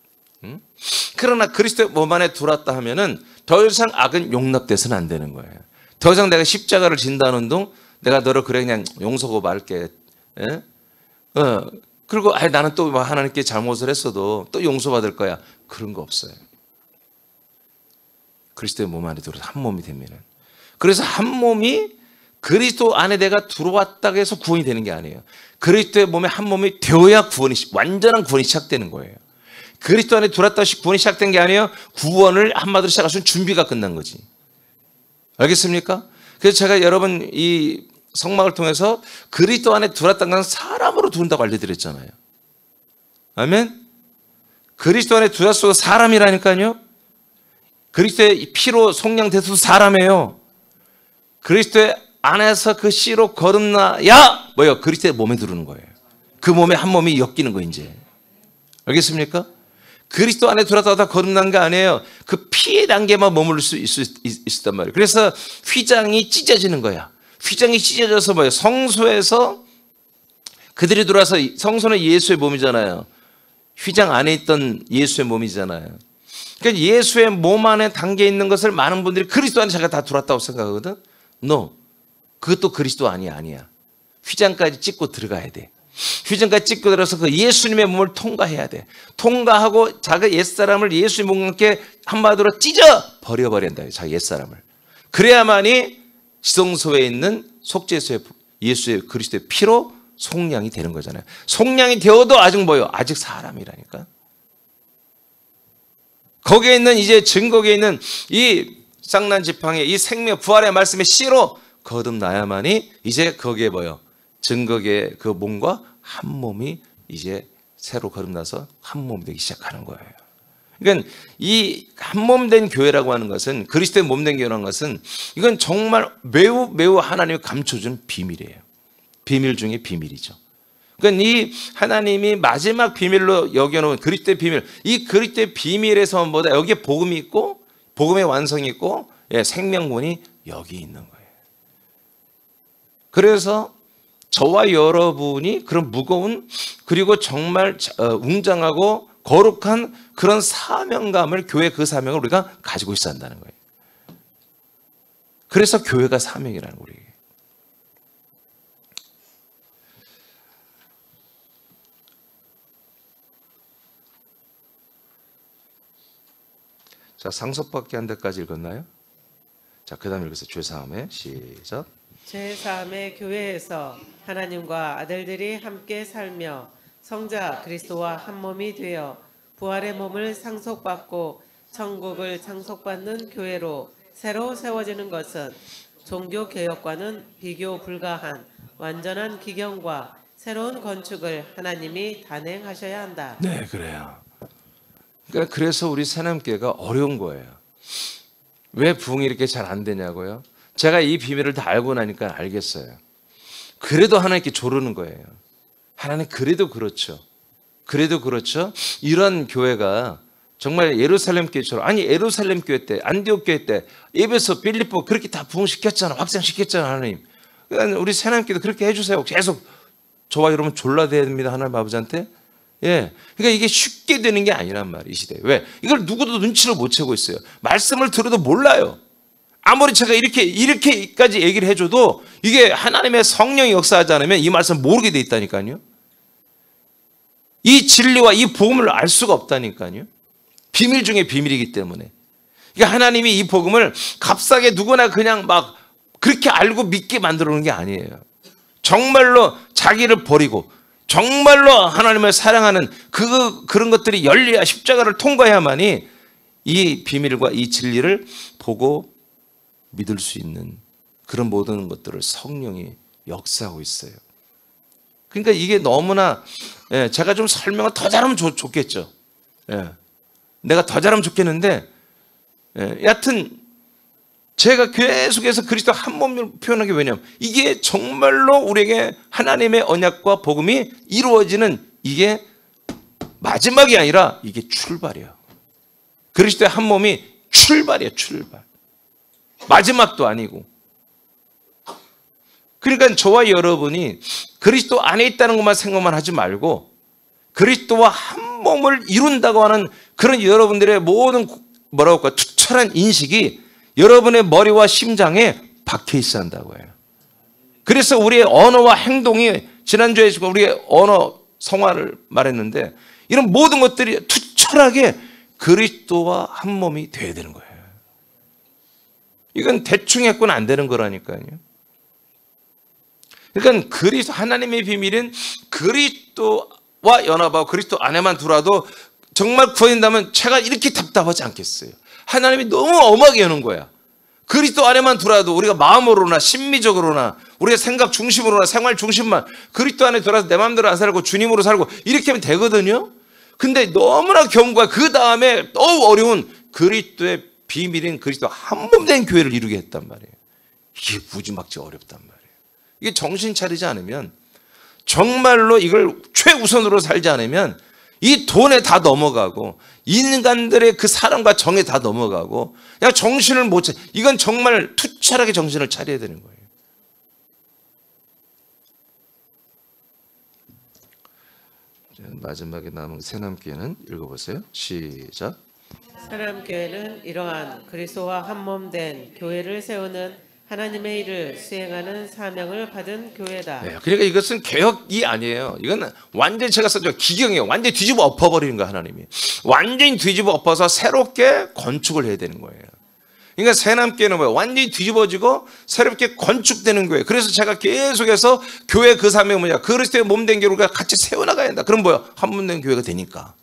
그러나 그리스도의 몸 안에 들어왔다 하면은 더 이상 악은 용납돼서는 안 되는 거예요. 더 이상 내가 십자가를 진다는 동 내가 너를 그래 그냥 용서하고 말게. 그리고 나는 또 하나님께 잘못을 했어도 또 용서받을 거야. 그런 거 없어요. 그리스도의 몸 안에 들어서 한 몸이 되면은. 그래서 한 몸이 그리스도 안에 내가 들어왔다고 해서 구원이 되는 게 아니에요. 그리스도의 몸에 한 몸이 되어야 완전한 구원이 시작되는 거예요. 그리스도 안에 들어왔다고 해서 구원이 시작된 게 아니에요. 구원을 한마디로 시작할 수 있는 준비가 끝난 거지. 알겠습니까? 그래서 제가 여러분 이 성막을 통해서 그리스도 안에 들어왔다는 건 사람으로 들어온다고 알려드렸잖아요. 아멘? 그리스도 안에 들어왔어도 사람이라니까요. 그리스도의 피로 속량돼서도 사람이에요. 그리스도의 안에서 그 씨로 거듭나야 뭐예요? 그리스도의 몸에 들어오는 거예요. 그 몸에 한 몸이 엮이는 거 이제. 알겠습니까? 그리스도 안에 들어왔다 거듭난 게 아니에요. 그 피의 단계만 머무를 수 있었단 말이에요. 그래서 휘장이 찢어지는 거야. 휘장이 찢어져서 뭐예요? 성소에서 그들이 들어와서 성소는 예수의 몸이잖아요. 휘장 안에 있던 예수의 몸이잖아요. 그러니까 예수의 몸 안에 담겨 있는 것을 많은 분들이 그리스도 안에 자기가 다 들어왔다고 생각하거든. No. 그것도 그리스도 아니야. 휘장까지 찍고 들어가야 돼. 휘장까지 찍고 들어서 그 예수님의 몸을 통과해야 돼. 통과하고 자기 옛사람을 예수의 몸과 함께 한마디로 찢어 버려버려야 한다. 자기 옛사람을. 그래야만이 지성소에 있는 속죄소의 예수의 그리스도의 피로 속량이 되는 거잖아요. 속량이 되어도 아직 뭐예요? 아직 사람이라니까. 거기에 있는 이제 증거에 있는 이 쌍난 지팡이, 이 생명 부활의 말씀의 씨로 거듭나야만이 이제 거기에 뭐예요? 증거의 그 몸과 한 몸이 이제 새로 거듭나서 한 몸 되기 시작하는 거예요. 그러니까 이 한 몸 된 교회라고 하는 것은, 그리스도의 몸 된 교회라는 것은 이건 정말 매우 하나님이 감춰준 비밀이에요. 비밀 중에 비밀이죠. 그러니까 이 하나님이 마지막 비밀로 여겨놓은 그리스도의 비밀, 이 그리스도의 비밀에서보다 여기에 복음이 있고 복음의 완성이 있고 생명문이 여기 있는 거예요. 그래서 저와 여러분이 그런 무거운, 그리고 정말 웅장하고 거룩한 그런 사명감을, 교회 그 사명을 우리가 가지고 있어야 한다는 거예요. 그래서 교회가 사명이라는 거예요. 자, 상속받기 한 데까지 읽었나요? 자, 그 다음에 읽으세요. 죄사함에 시작. 제3의 교회에서 하나님과 아들들이 함께 살며 성자 그리스도와 한 몸이 되어 부활의 몸을 상속받고 천국을 상속받는 교회로 새로 세워지는 것은 종교 개혁과는 비교 불가한 완전한 기경과 새로운 건축을 하나님이 단행하셔야 한다. 네, 그래요. 그러니까 그래서 우리 새남교회가 어려운 거예요. 왜 부흥이 이렇게 잘 안 되냐고요? 제가 이 비밀을 다 알고 나니까 알겠어요. 그래도 하나님께 조르는 거예요. 하나님 그래도 그렇죠. 그래도 그렇죠. 이런 교회가 정말 예루살렘 교회처럼, 아니 예루살렘 교회 때, 안디옥 교회 때, 에베소, 빌립보 그렇게 다 부흥시켰잖아. 확장시켰잖아 하나님. 그러니까 우리 새남교회도 그렇게 해주세요. 계속 저와 여러분 졸라대야 됩니다. 하나님 아버지한테. 예. 그러니까 이게 쉽게 되는 게 아니란 말이에요, 이 시대에. 왜? 이걸 누구도 눈치를 못 채고 있어요. 말씀을 들어도 몰라요. 아무리 제가 이렇게까지 얘기를 해줘도 이게 하나님의 성령이 역사하지 않으면 이 말씀 모르게 돼 있다니까요. 이 진리와 이 복음을 알 수가 없다니까요. 비밀 중에 비밀이기 때문에. 그러니까 하나님이 이 복음을 값싸게 누구나 그냥 막 그렇게 알고 믿게 만들어 놓은 게 아니에요. 정말로 자기를 버리고 정말로 하나님을 사랑하는 그런 것들이 열려야, 십자가를 통과해야만이 이 비밀과 이 진리를 보고 믿을 수 있는 그런 모든 것들을 성령이 역사하고 있어요. 그러니까 이게 너무나, 제가 좀 설명을 더 잘하면 좋겠죠. 내가 더 잘하면 좋겠는데, 여하튼 제가 계속해서 그리스도 한 몸을 표현하기, 왜냐하면 이게 정말로 우리에게 하나님의 언약과 복음이 이루어지는, 이게 마지막이 아니라 이게 출발이에요. 그리스도의 한 몸이 출발이에요. 출발. 마지막도 아니고. 그러니까 저와 여러분이 그리스도 안에 있다는 것만 생각만 하지 말고 그리스도와 한 몸을 이룬다고 하는 그런 여러분들의 모든 뭐라고 할까, 투철한 인식이 여러분의 머리와 심장에 박혀 있어야 한다고 해요. 그래서 우리의 언어와 행동이, 지난주에 우리의 언어 성화를 말했는데, 이런 모든 것들이 투철하게 그리스도와 한 몸이 돼야 되는 거예요. 이건 대충 했고는 안 되는 거라니까요. 그러니까 그리스도, 하나님의 비밀은 그리스도와 연합하고 그리스도 안에만 들어와도 정말 구해진다면 제가 이렇게 답답하지 않겠어요. 하나님이 너무 엄하게 여는 거야. 그리스도 안에만 들어와도 우리가 마음으로나 심미적으로나 우리의 생각 중심으로나 생활 중심만 그리스도 안에 들어와서 내 마음대로 안 살고 주님으로 살고 이렇게 하면 되거든요. 근데 너무나 경과, 그 다음에 더욱 어려운 그리스도의 비밀인 그리스도 한 몸 된 교회를 이루게 했단 말이에요. 이게 무지막지 어렵단 말이에요. 이게 정신 차리지 않으면, 정말로 이걸 최우선으로 살지 않으면 이 돈에 다 넘어가고 인간들의 그 사랑과 정에 다 넘어가고 그냥 정신을 못 차려. 이건 정말 투철하게 정신을 차려야 되는 거예요. 마지막에 남은 새남교회는 읽어보세요. 시작. 새남교회는 이러한 그리스도와 한 몸 된 교회를 세우는 하나님의 일을 수행하는 사명을 받은 교회다. 네, 그러니까 이것은 개혁이 아니에요. 이건 완전히 제가 썼죠. 기경이에요. 완전히 뒤집어 엎어버리는 거예요. 하나님이 완전히 뒤집어 엎어서 새롭게 건축을 해야 되는 거예요. 그러니까 새남교회는 뭐예요? 완전히 뒤집어지고 새롭게 건축되는 교회. 그래서 제가 계속해서 교회 그 사명이 뭐냐? 그리스도의 몸된 교회가 같이 세워나가야 된다. 그럼 뭐야? 한 몸된 교회가 되니까.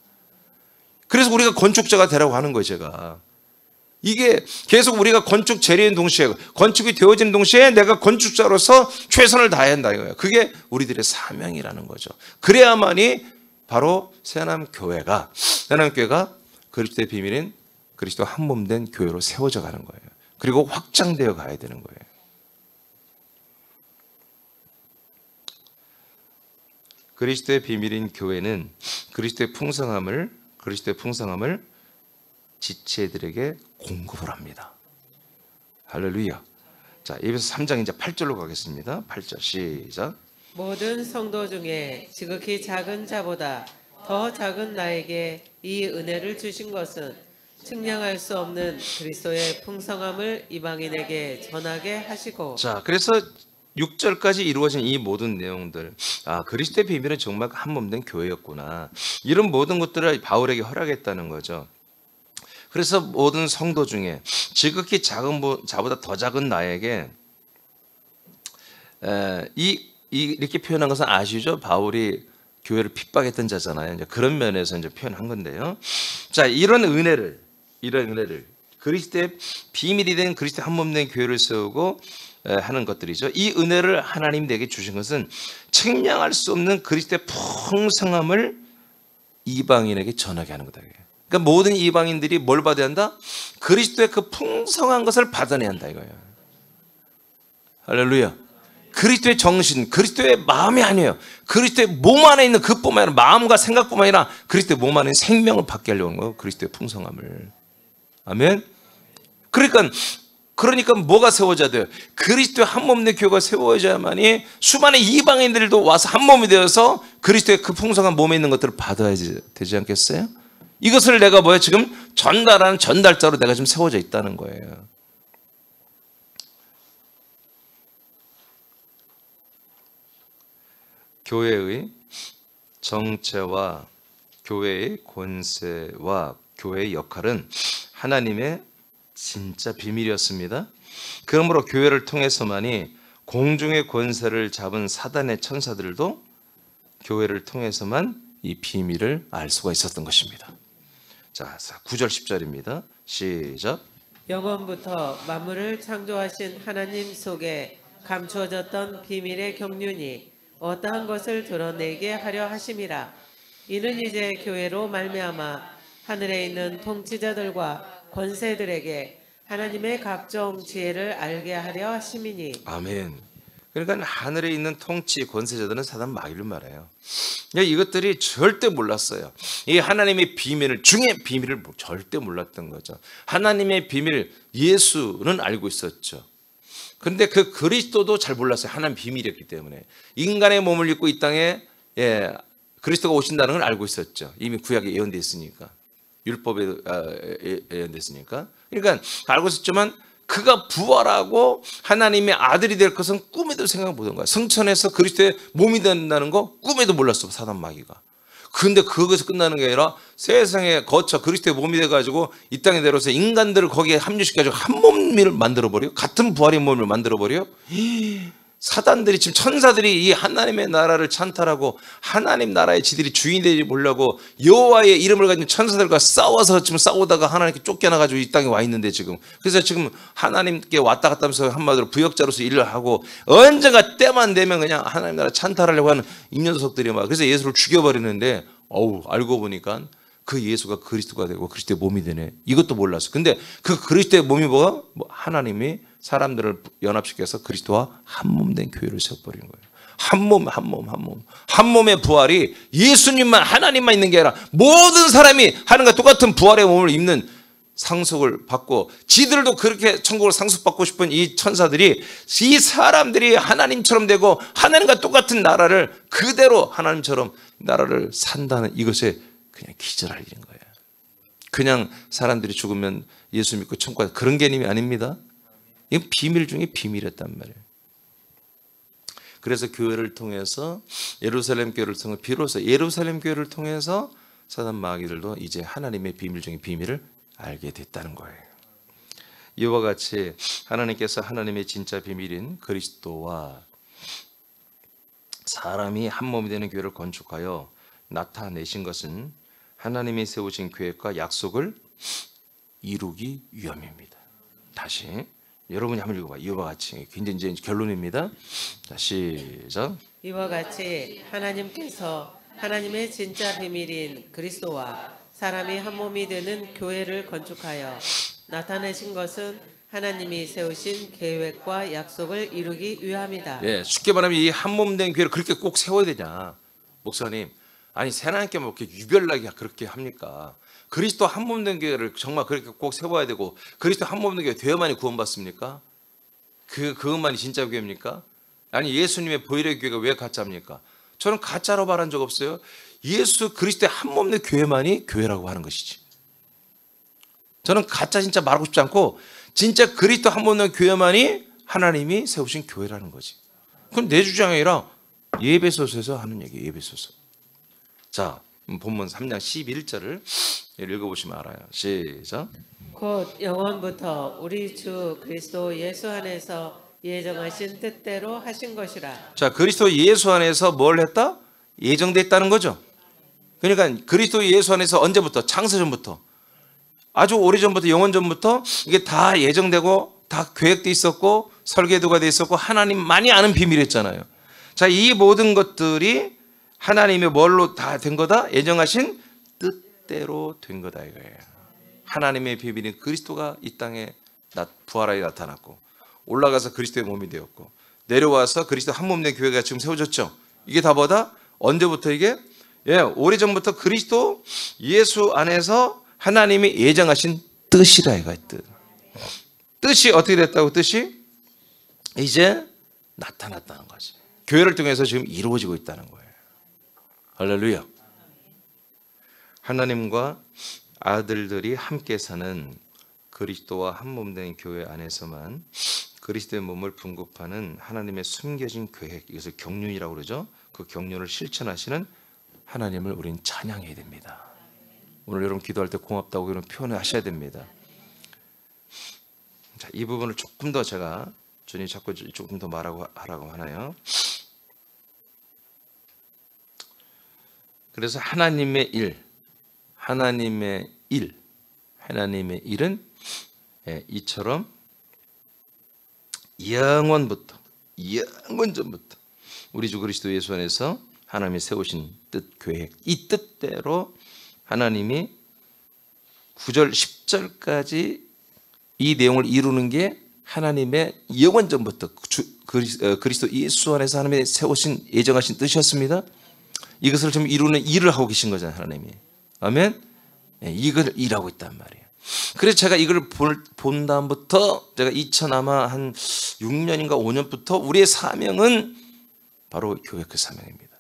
그래서 우리가 건축자가 되라고 하는 거예요, 제가. 이게 계속 우리가 건축 재래인 동시에, 건축이 되어지는 동시에 내가 건축자로서 최선을 다해야 한다 이거예요. 그게 우리들의 사명이라는 거죠. 그래야만이 바로 새남교회가 그리스도의 비밀인 그리스도 한 몸 된 교회로 세워져 가는 거예요. 그리고 확장되어 가야 되는 거예요. 그리스도의 비밀인 교회는 그리스도의 풍성함을 지체들에게 공급을 합니다. 할렐루야. 자, 에베소 3장 이제 8절로 가겠습니다. 8절 시작. 모든 성도 중에 지극히 작은 자보다 더 작은 나에게 이 은혜를 주신 것은 측량할 수 없는 그리스도의 풍성함을 이방인에게 전하게 하시고. 자, 그래서 6절까지 이루어진 이 모든 내용들, 그리스도의 비밀은 정말 한 몸 된 교회였구나. 이런 모든 것들을 바울에게 허락했다는 거죠. 그래서 모든 성도 중에 지극히 작은 자보다 더 작은 나에게 이렇게 표현한 것은 아시죠? 바울이 교회를 핍박했던 자잖아요. 이제 그런 면에서 이제 표현한 건데요. 자, 이런 은혜를 그리스도의 비밀이 된 그리스도의 한 몸 된 교회를 세우고 하는 것들이죠. 이 은혜를 하나님 내게 주신 것은 측량할 수 없는 그리스도의 풍성함을 이방인에게 전하게 하는 거다. 그러니까 모든 이방인들이 뭘 받아야 한다? 그리스도의 그 풍성한 것을 받아내야 한다 이거예요. 할렐루야. 그리스도의 정신, 그리스도의 마음이 아니에요. 그리스도의 몸 안에 있는 그뿐만 아니라 마음과 생각뿐만 아니라 그리스도의 몸 안에 생명을 받게 하려고 하는 거예요. 그리스도의 풍성함을. 아멘. 그러니까 뭐가 세워져야 돼요? 그리스도의 한 몸 된 교회가 세워져야만이 수많은 이방인들도 와서 한 몸이 되어서 그리스도의 그 풍성한 몸에 있는 것들을 받아야 되지 않겠어요? 이것을 내가 지금 전달하는 전달자로 내가 지금 세워져 있다는 거예요. 교회의 정체와 교회의 권세와 교회의 역할은 하나님의 진짜 비밀이었습니다. 그러므로 교회를 통해서만이 공중의 권세를 잡은 사단의 천사들도 교회를 통해서만 이 비밀을 알 수가 있었던 것입니다. 자, 9절 10절입니다. 시작. 영원부터 만물을 창조하신 하나님 속에 감추어졌던 비밀의 경륜이 어떠한 것을 드러내게 하려 하심이라. 이는 이제 교회로 말미암아 하늘에 있는 통치자들과 권세들에게 하나님의 각종 지혜를 알게 하려 하심이니. 아멘. 그러니까 하늘에 있는 통치 권세자들은 사단 마귀를 말해요. 이것들이 절대 몰랐어요. 이 하나님의 비밀을, 중의 비밀을 절대 몰랐던 거죠. 하나님의 비밀, 예수는 알고 있었죠. 그런데 그 그리스도도 잘 몰랐어요. 하나님 비밀이었기 때문에. 인간의 몸을 입고 이 땅에 그리스도가 오신다는 걸 알고 있었죠. 이미 구약에 예언되어 있으니까. 율법에 예언됐으니까. 그러니까 알고 있었지만 그가 부활하고 하나님의 아들이 될 것은 꿈에도 생각 못한 거야. 성천에서 그리스도의 몸이 된다는 거 꿈에도 몰랐어, 사단 마귀가. 그런데 그것에서 끝나는 게 아니라 세상에 거쳐 그리스도의 몸이 돼가지고 이 땅에 내려서 인간들을 거기에 합류시켜가지고 한 몸을 만들어버려. 같은 부활의 몸을 만들어버려. 사단들이 지금 천사들이 이 하나님의 나라를 찬탈하고 하나님 나라의 지들이 주인이 되지 보려고 여호와의 이름을 가진 천사들과 싸워서 지금 싸우다가 하나님께 쫓겨나가지고 이 땅에 와 있는데 지금. 그래서 지금 하나님께 왔다 갔다 하면서 한마디로 부역자로서 일을 하고 언젠가 때만 되면 그냥 하나님 나라 찬탈하려고 하는 이 녀석들이 막 그래서 예수를 죽여버리는데 알고 보니까 그 예수가 그리스도가 되고 그리스도의 몸이 되네. 이것도 몰랐어. 근데 그 그리스도의 몸이 뭐가? 하나님이 사람들을 연합시켜서 그리스도와 한 몸 된 교회를 세워버린 거예요. 한 몸의 부활이 예수님만 하나님만 있는 게 아니라 모든 사람이 하나님과 똑같은 부활의 몸을 입는 상속을 받고 지들도 그렇게 천국을 상속받고 싶은 이 천사들이 이 사람들이 하나님처럼 되고 하나님과 똑같은 나라를 그대로 하나님처럼 나라를 산다는 이것에 그냥 기절할 일인 거예요. 그냥 사람들이 죽으면 예수 믿고 천국 가는 그런 개념이 아닙니다. 이건 비밀 중에 비밀이었단 말이에요. 그래서 교회를 통해서 예루살렘 교회를 통해 비로소 예루살렘 교회를 통해서 사단 마귀들도 이제 하나님의 비밀 중에 비밀을 알게 됐다는 거예요. 이와 같이 하나님께서 하나님의 진짜 비밀인 그리스도와 사람이 한 몸이 되는 교회를 건축하여 나타내신 것은 하나님이 세우신 계획과 약속을 이루기 위함입니다. 다시 여러분이 한번 읽어봐. 이와 같이 굉장히 이제 결론입니다. 자, 시작. 이와 같이 하나님께서 하나님의 진짜 비밀인 그리스도와 사람이 한 몸이 되는 교회를 건축하여 나타내신 것은 하나님이 세우신 계획과 약속을 이루기 위함이다. 예, 쉽게 말하면 이 한 몸 된 교회를 그렇게 꼭 세워야 되냐, 목사님? 아니 새하나님께 뭐 이렇게 유별나게 그렇게 합니까? 그리스도 한 몸 된 교회를 정말 그렇게 꼭 세워야 되고 그리스도 한 몸 된 교회 되어야만이 구원받습니까? 그것만이 진짜 교회입니까? 아니 예수님의 보혈의 교회가 왜 가짜입니까? 저는 가짜로 말한 적 없어요. 예수 그리스도의 한 몸 된 교회만이 교회라고 하는 것이지. 저는 가짜 진짜 말하고 싶지 않고 진짜 그리스도 한 몸 된 교회만이 하나님이 세우신 교회라는 거지. 그건 내 주장이 아니라 예배소서에서 하는 얘기예요. 예배소서. 자, 본문 3장 11절을 읽어보시면 알아요. 시작. 곧 영원부터 우리 주 그리스도 예수 안에서 예정하신 뜻대로 하신 것이라. 자, 그리스도 예수 안에서 뭘 했다? 예정됐다는 거죠. 그러니까 그리스도 예수 안에서 언제부터? 창세전부터, 아주 오래전부터, 영원전부터 이게 다 예정되고 다 계획돼 있었고 설계도가 돼 있었고 하나님만이 아는 비밀이었잖아요. 자, 이 모든 것들이 하나님의 뭘로 다 된 거다? 예정하신 뜻대로 된 거다 이거예요. 하나님의 비밀인 그리스도가 이 땅에 부활하여 나타났고 올라가서 그리스도의 몸이 되었고 내려와서 그리스도 한 몸 된 교회가 지금 세워졌죠. 이게 다 뭐다? 언제부터 이게? 예, 오래전부터 그리스도 예수 안에서 하나님이 예정하신 뜻이라 이거예요. 뜻이 어떻게 됐다고? 뜻이 이제 나타났다는 거지. 교회를 통해서 지금 이루어지고 있다는 거예요. 할렐루야. 하나님과 아들들이 함께 사는 그리스도와 한 몸 된 교회 안에서만 그리스도의 몸을 분급하는 하나님의 숨겨진 계획, 이것을 경륜이라고 그러죠. 그 경륜을 실천하시는 하나님을 우리는 찬양해야 됩니다. 오늘 여러분 기도할 때 고맙다고 이런 표현을 하셔야 됩니다. 자, 이 부분을 조금 더 제가 주님 자꾸 조금 더 말하고 하라고 하나요? 그래서 하나님의 일은 이처럼 영원전부터 우리 주 그리스도 예수 안에서 하나님이 세우신 뜻, 계획, 이 뜻대로 하나님이 9절 10절까지 이 내용을 이루는 게 하나님의 영원전부터 그리스도 예수 안에서 하나님이 세우신 예정하신 뜻이었습니다. 이것을 좀 이루는 일을 하고 계신 거잖아요, 하나님이. 아멘. 이걸 일하고 있단 말이에요. 그래서 제가 이걸 본 다음부터 제가 아마 한 6년인가 5년부터 우리의 사명은 바로 교회 그 사명입니다.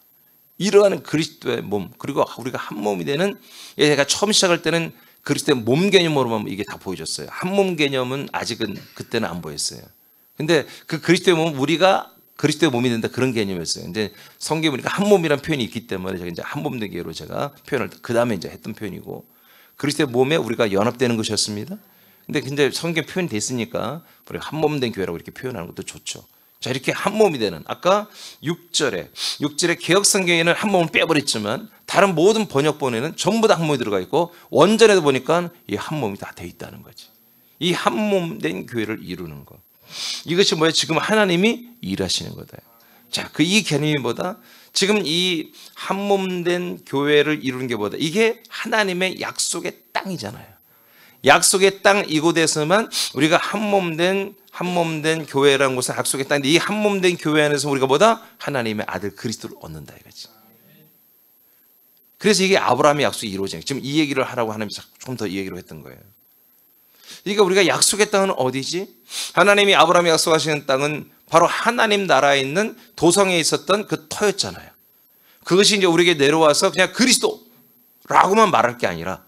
이러한 그리스도의 몸, 그리고 우리가 한 몸이 되는, 제가 처음 시작할 때는 그리스도의 몸 개념으로만 이게 다 보여줬어요. 한 몸 개념은 아직은 그때는 안 보였어요. 근데 그 그리스도의 몸은 우리가 그리스도의 몸이 된다, 그런 개념이었어요. 이제 성경에 보니까 한 몸이란 표현이 있기 때문에 제가 이제 한 몸 되기로 제가 표현을 그 다음에 이제 했던 표현이고, 그리스도의 몸에 우리가 연합되는 것이었습니다. 근데 성경 표현이 됐으니까 우리가 한 몸 된 교회라고 이렇게 표현하는 것도 좋죠. 자, 이렇게 한 몸이 되는, 아까 6절에 개역 성경에는 한 몸을 빼버렸지만 다른 모든 번역본에는 전부 다 한 몸이 들어가 있고 원전에도 보니까 이 한 몸이 다 돼 있다는 거지. 이 한 몸 된 교회를 이루는 것, 이것이 뭐예요? 지금 하나님이 일하시는 거다. 자, 이 개념이 뭐다? 지금 이 한 몸 된 교회를 이루는 게 뭐다? 이게 하나님의 약속의 땅이잖아요. 약속의 땅 이곳에서만 우리가 한 몸 된 교회라는 곳은 약속의 땅인데, 이 한 몸 된 교회 안에서 우리가 뭐다? 하나님의 아들 그리스도를 얻는다 이거지. 그래서 이게 아브라함의 약속이 이루어지는 거예요. 지금 이 얘기를 하라고 하나님이 조금 더 이 얘기를 했던 거예요. 그러니까 우리가 약속의 땅은 어디지? 하나님이 아브라함이 약속하시는 땅은 바로 하나님 나라에 있는 도성에 있었던 그 터였잖아요. 그것이 이제 우리에게 내려와서 그냥 그리스도라고만 말할 게 아니라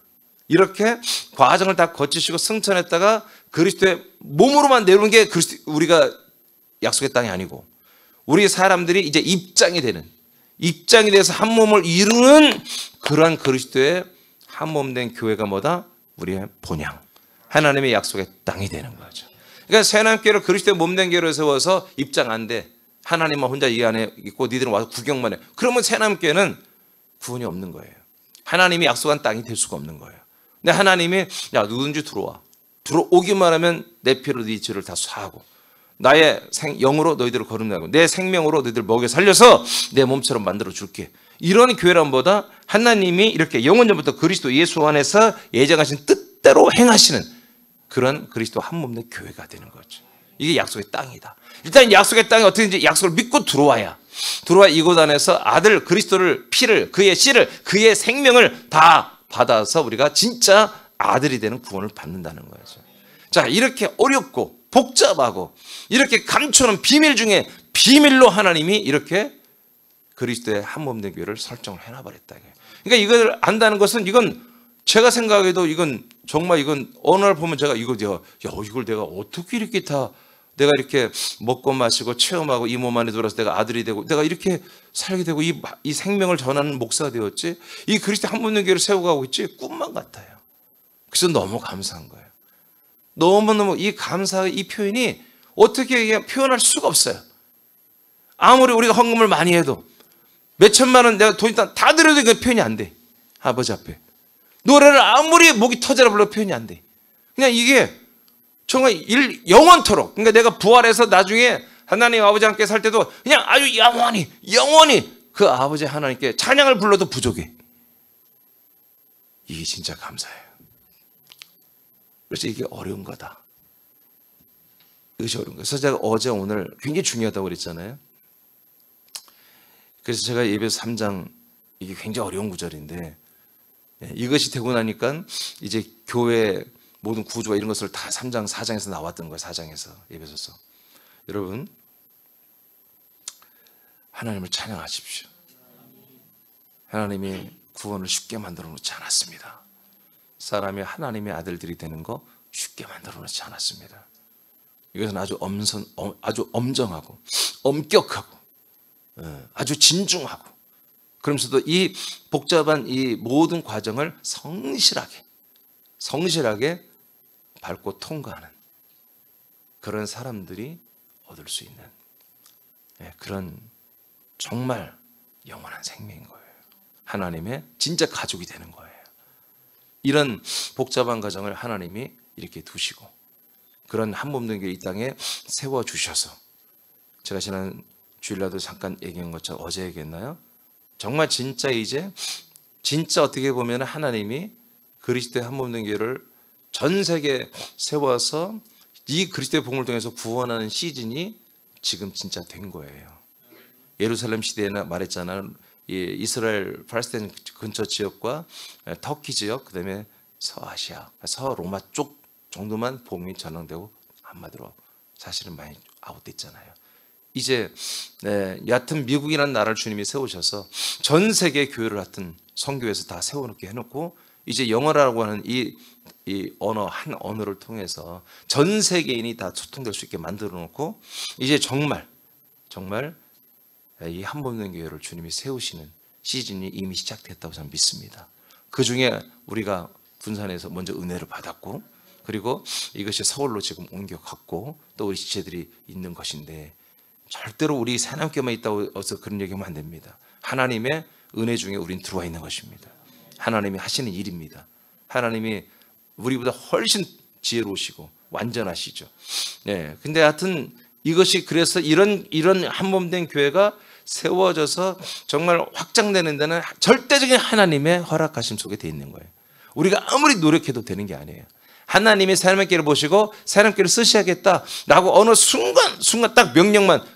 이렇게 과정을 다 거치시고 승천했다가 그리스도의 몸으로만 내려오는 게 우리가 약속의 땅이 아니고, 우리 사람들이 이제 입장이 돼서 한 몸을 이루는 그러한 그리스도의 한 몸 된 교회가 뭐다? 우리의 본향, 하나님의 약속의 땅이 되는 거죠. 그러니까 새하나님교회를 그리스도의 몸된 교회로 세워서 입장 안 돼. 하나님만 혼자 이 안에 있고 니들은 와서 구경만 해. 그러면 새하나님교회는 구원이 없는 거예요. 하나님이 약속한 땅이 될 수가 없는 거예요. 근데 하나님이 야 누군지 들어오기만 하면 내 피로 네 죄를 다 사하고 나의 영으로 너희들을 거듭나고 내 생명으로 너희들 먹여 살려서 내 몸처럼 만들어 줄게. 이런 교회란보다 하나님이 이렇게 영원전부터 그리스도 예수 안에서 예정하신 뜻대로 행하시는 그런 그리스도 한 몸 내 교회가 되는 거죠. 이게 약속의 땅이다. 일단 약속의 땅에 어떻게든지 약속을 믿고 들어와 이곳 안에서 아들 그리스도를 피를 그의 씨를 그의 생명을 다 받아서 우리가 진짜 아들이 되는 구원을 받는다는 거죠. 자, 이렇게 어렵고 복잡하고 이렇게 감추는 비밀 중에 비밀로 하나님이 이렇게 그리스도의 한 몸 된 교회를 설정을 해놔버렸다. 그러니까 이걸 안다는 것은 이건 제가 생각해도 이건 정말 이건 어느 날 보면 제가 이걸 내가 어떻게 이렇게 다 내가 이렇게 먹고 마시고 체험하고 이 몸 안에 들어서 내가 아들이 되고 내가 이렇게 살게 되고 이 생명을 전하는 목사가 되었지 이 그리스도 한 몸 된 교회를 세워가고 있지 꿈만 같아요. 그래서 너무 감사한 거예요. 너무너무 이 감사의 이 표현이 어떻게 표현할 수가 없어요. 아무리 우리가 헌금을 많이 해도 몇 천만 원 내가 돈 다 드려도 그 표현이 안 돼. 아버지 앞에 노래를 아무리 목이 터져라 불러도 표현이 안 돼. 그냥 이게 정말 영원토록 그러니까 내가 부활해서 나중에 하나님 아버지 함께 살 때도 그냥 아주 영원히 그 아버지 하나님께 찬양을 불러도 부족해. 이게 진짜 감사해요. 그래서 이게 어려운 거다. 이것이 어려운 거예요. 그래서 제가 어제 오늘 굉장히 중요하다고 그랬잖아요. 그래서 제가 예배서 3장 이게 굉장히 어려운 구절인데 이것이 되고 나니까 이제 교회 모든 구조와 이런 것을 다 3장 4장에서 나왔던 거예요. 4장에서 예배소서. 여러분 하나님을 찬양하십시오. 하나님이 구원을 쉽게 만들어 놓지 않았습니다. 사람이 하나님의 아들들이 되는 거 쉽게 만들어 놓지 않았습니다. 이것은 아주 엄정하고 엄격하고 아주 진중하고 그러면서도 이 복잡한 이 모든 과정을 성실하게 밟고 통과하는 그런 사람들이 얻을 수 있는 그런 정말 영원한 생명인 거예요. 하나님의 진짜 가족이 되는 거예요. 이런 복잡한 과정을 하나님이 이렇게 두시고 그런 한 몸 된 교회 이 땅에 세워주셔서 제가 지난 주일날도 잠깐 얘기한 것처럼 어제 얘기했나요? 정말 진짜 이제 진짜 어떻게 보면 하나님이 그리스도의 한 몸 된 교회를 전 세계에 세워서 이 그리스도의 복음을 통해서 구원하는 시즌이 지금 진짜 된 거예요. 예루살렘 시대에는 말했잖아요. 이스라엘 팔레스타인 근처 지역과 터키 지역 그다음에 서아시아, 서로마 쪽 정도만 복음이 전환되고 한마디로 사실은 많이 아웃됐잖아요. 이제 얕은 미국이라는 나라를 주님이 세우셔서 전 세계 교회를 하여튼 선교에서 다 세워놓게 해놓고 이제 영어라고 하는 이 언어 한 언어를 통해서 전 세계인이 다 소통될 수 있게 만들어 놓고 이제 정말 이 한 몸 된 교회를 주님이 세우시는 시즌이 이미 시작됐다고 저는 믿습니다. 그 중에 우리가 군산에서 먼저 은혜를 받았고 그리고 이것이 서울로 지금 옮겨갔고 또 우리 지체들이 있는 것인데 절대로 우리 새남교만 있다고 해서 그런 얘기하면 안 됩니다. 하나님의 은혜 중에 우린 들어와 있는 것입니다. 하나님이 하시는 일입니다. 하나님이 우리보다 훨씬 지혜로우시고 완전하시죠. 근데 하여튼 이것이 그래서 이런 한 몸 된 교회가 세워져서 정말 확장되는 데는 절대적인 하나님의 허락하심 속에 돼 있는 거예요. 우리가 아무리 노력해도 되는 게 아니에요. 하나님이 새하나님께를 보시고 새하나님께를 쓰셔야겠다라고 어느 순간 딱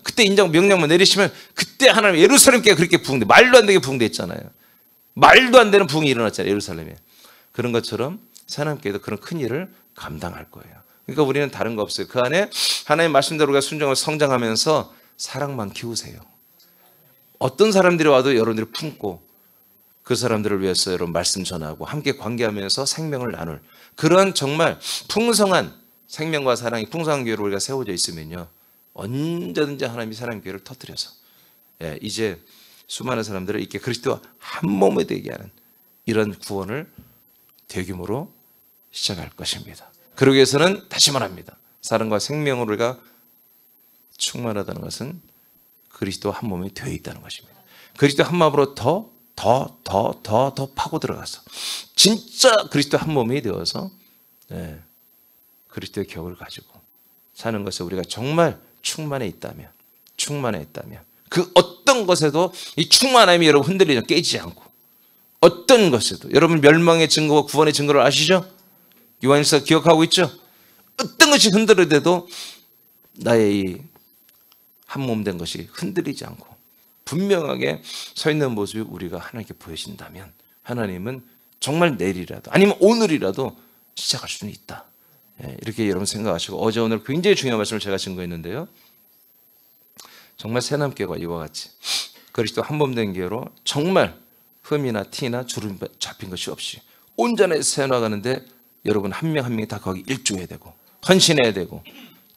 그때 명령만 내리시면 그때 하나님 예루살렘교회가 그렇게 부흥돼 말도 안 되게 부흥됐잖아요. 말도 안 되는 부흥이 일어났잖아요. 예루살렘에. 그런 것처럼 새하나님께도 그런 큰 일을 감당할 거예요. 그러니까 우리는 다른 거 없어요. 그 안에 하나님 말씀대로 우리가 순종을 성장하면서 사랑만 키우세요. 어떤 사람들이 와도 여러분들이 품고 그 사람들을 위해서 여러분 말씀 전하고 함께 관계하면서 생명을 나눌 그런 정말 풍성한 생명과 사랑이 풍성한 교회로 우리가 세워져 있으면요 언제든지 하나님이 사랑의 교회를 터뜨려서 이제 수많은 사람들을 이렇게 그리스도와 한 몸이 되게 하는 이런 구원을 대규모로 시작할 것입니다. 그러기 위해서는 다시 말합니다. 사랑과 생명으로 우리가 충만하다는 것은 그리스도 한 몸이 되어 있다는 것입니다. 그리스도 한 마음으로 더 파고 들어가서 진짜 그리스도 한 몸이 되어서 그리스도의 격을 가지고 사는 것에 우리가 정말 충만해 있다면 그 어떤 것에도 이 충만함이 여러분 흔들리지 깨지지 않고 어떤 것에도 여러분 멸망의 증거와 구원의 증거를 아시죠? 요한일서 기억하고 있죠? 어떤 것이 흔들어도 나의 이 한 몸 된 것이 흔들리지 않고 분명하게 서 있는 모습이 우리가 하나님께 보여진다면 하나님은 정말 내일이라도 아니면 오늘이라도 시작할 수는 있다. 이렇게 여러분 생각하시고 어제 오늘 굉장히 중요한 말씀을 제가 증거했는데요. 정말 새남교가 이와 같이 그리스도 한 몸 된 교로 정말 흠이나 티나 주름 잡힌 것이 없이 온전히 새나가는데 여러분 한 명 한 명이 다 거기 일조해야 되고 헌신해야 되고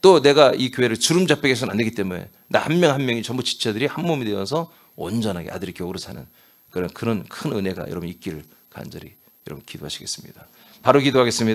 또 내가 이 교회를 주름 잡히게 해서는 안 되기 때문에 나 한 명 한 명이 전부 지체들이 한 몸이 되어서 온전하게 아들의 격으로 사는 그런 큰 은혜가 여러분 있기를 간절히 여러분 기도하시겠습니다. 바로 기도하겠습니다.